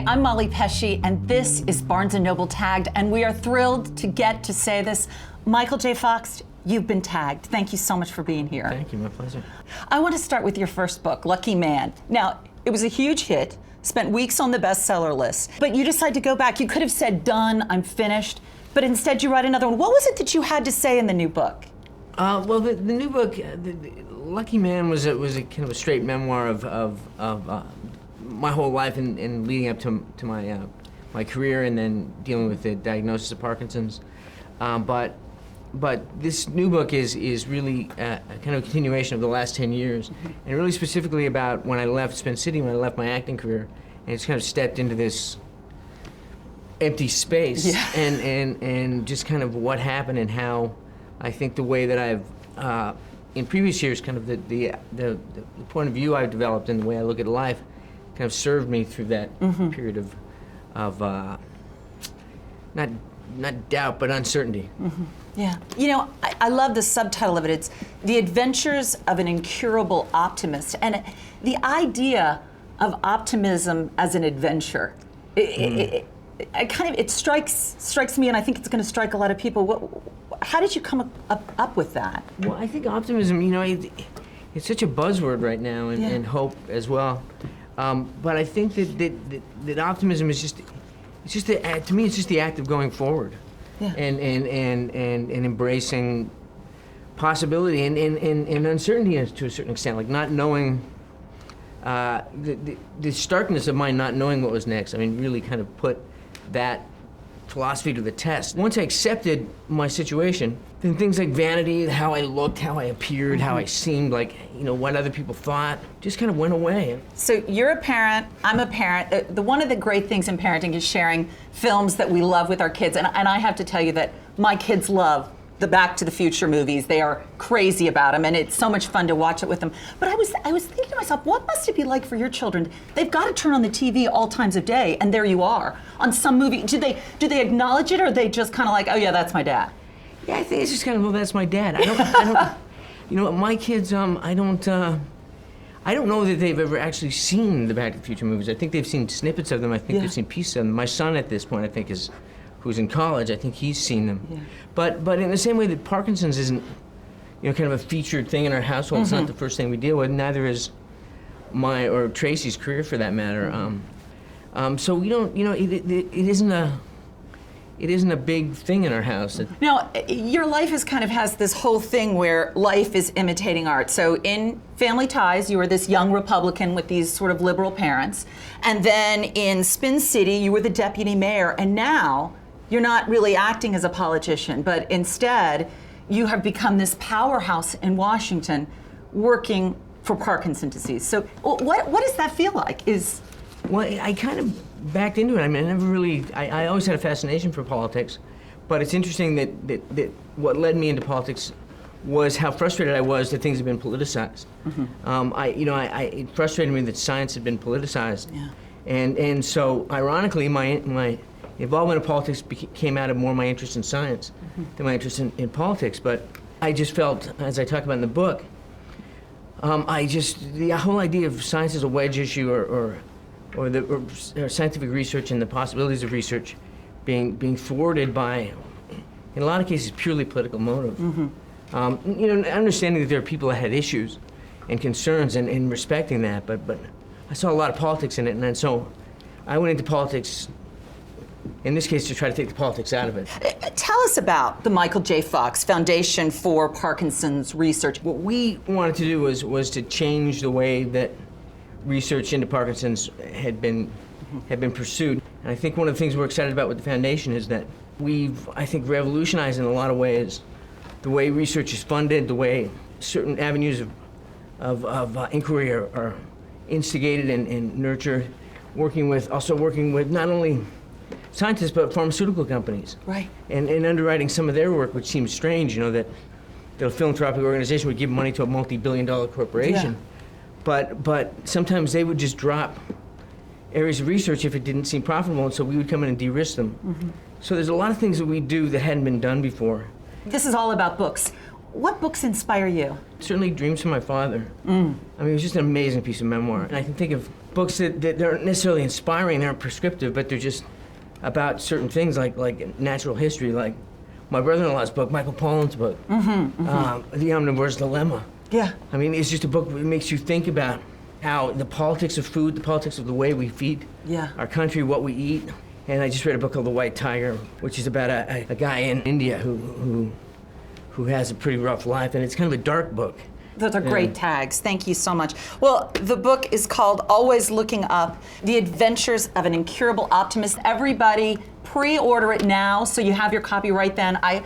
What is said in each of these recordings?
I'm Molly Pesci, and this is Barnes & Noble Tagged, and we are thrilled to get to say this. Michael J. Fox, you've been tagged. Thank you so much for being here. Thank you, my pleasure. I want to start with your first book, Lucky Man. Now, it was a huge hit, spent weeks on the bestseller list, but you decided to go back. You could have said, done, I'm finished, but instead you write another one. What was it that you had to say in the new book? Well, the new book, the Lucky Man, was a kind of a straight memoir of my whole life and leading up to my career, and then dealing with the diagnosis of Parkinson's. But this new book is really a kind of a continuation of the last 10 years, and really specifically about when I left Spin City, when I left my acting career, and it's kind of stepped into this empty space, yeah. and just kind of what happened and how I think the way that I've in previous years, kind of the point of view I've developed and the way I look at life, kind of served me through that period of not doubt, but uncertainty. Yeah. You know, I love the subtitle of it. It's The Adventures of an Incurable Optimist. And the idea of optimism as an adventure, it strikes me, and I think it's going to strike a lot of people. How did you come up with that? Well, I think optimism, you know, it's such a buzzword right now, and hope as well. But I think that optimism is just to me, it's just the act of going forward, and embracing possibility and uncertainty to a certain extent, like not knowing the starkness of mind, not knowing what was next. I mean, really kind of put that philosophy to the test. Once I accepted my situation, then things like vanity, how I looked, how I appeared, how I seemed, like, you know, what other people thought, just kind of went away. So you're a parent, I'm a parent. One of the great things in parenting is sharing films that we love with our kids. And I have to tell you that my kids love the Back to the Future movies. They are crazy about them, and it's so much fun to watch it with them. But I was thinking to myself, what must it be like for your children? They've got to turn on the TV all times of day, and there you are on some movie. Do they acknowledge it, or are they just kind of like, oh yeah, that's my dad? Yeah, I think it's just kind of, well, that's my dad. I don't, you know, my kids, I don't know that they've ever actually seen the Back to the Future movies. I think they've seen snippets of them. I think they've seen pieces of them. My son at this point, I think, who's in college, I think he's seen them. Yeah. But in the same way that Parkinson's isn't, you know, kind of a featured thing in our household, it's not the first thing we deal with, neither is my or Tracy's career for that matter. So we don't, you know, it isn't a big thing in our house. Now, your life has this whole thing where life is imitating art. So in Family Ties, you were this young Republican with these sort of liberal parents. And then in Spin City, you were the deputy mayor. And now, you're not really acting as a politician, but instead, you have become this powerhouse in Washington working for Parkinson's disease. So what does that feel like? Well, I kind of backed into it. I mean, I always had a fascination for politics, but it's interesting that what led me into politics was how frustrated I was that things had been politicized. It frustrated me that science had been politicized. Yeah. And so, ironically, my involvement in politics came out of more my interest in science than my interest in politics. But I just felt, as I talk about in the book, the whole idea of science as a wedge issue or scientific research and the possibilities of research being thwarted by, in a lot of cases, purely political motive. You know, understanding that there are people that had issues and concerns and respecting that, but I saw a lot of politics in it, and so I went into politics, in this case, to try to take the politics out of it. Tell us about the Michael J. Fox Foundation for Parkinson's Research. What we wanted to do was to change the way that research into Parkinson's had been pursued. And I think one of the things we're excited about with the foundation is that we've, I think, revolutionized in a lot of ways the way research is funded, the way certain avenues of inquiry are instigated and nurtured, working with not only scientists but pharmaceutical companies. Right. And underwriting some of their work, which seems strange, you know, that a philanthropic organization would give money to a multi-billion-dollar corporation. Yeah. But sometimes they would just drop areas of research if it didn't seem profitable, and so we would come in and de-risk them. So there's a lot of things that we do that hadn't been done before. This is all about books. What books inspire you? Certainly Dreams from My Father. I mean, it was just an amazing piece of memoir. And I can think of books that aren't necessarily inspiring, they aren't prescriptive, but they're just about certain things like natural history, like my brother-in-law's book, Michael Pollan's book, The Omnivore's Dilemma. Yeah. I mean, it's just a book that makes you think about how the politics of food, the politics of the way we feed our country, what we eat. And I just read a book called The White Tiger, which is about a guy in India who has a pretty rough life, and it's kind of a dark book. Those are great tags. Thank you so much. Well, the book is called Always Looking Up, The Adventures of an Incurable Optimist. Everybody, pre-order it now so you have your copy right then. I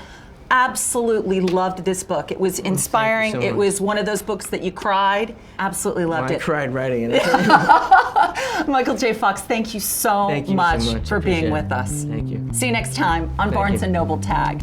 absolutely loved this book. It was inspiring. Thank you so It much. was one of those books that you cried. Absolutely loved I it. cried writing it. Michael J. Fox, thank you so Thank you much so much. for being Appreciate with it. us. Thank you. See you next time on Barnes you. & Noble Tag.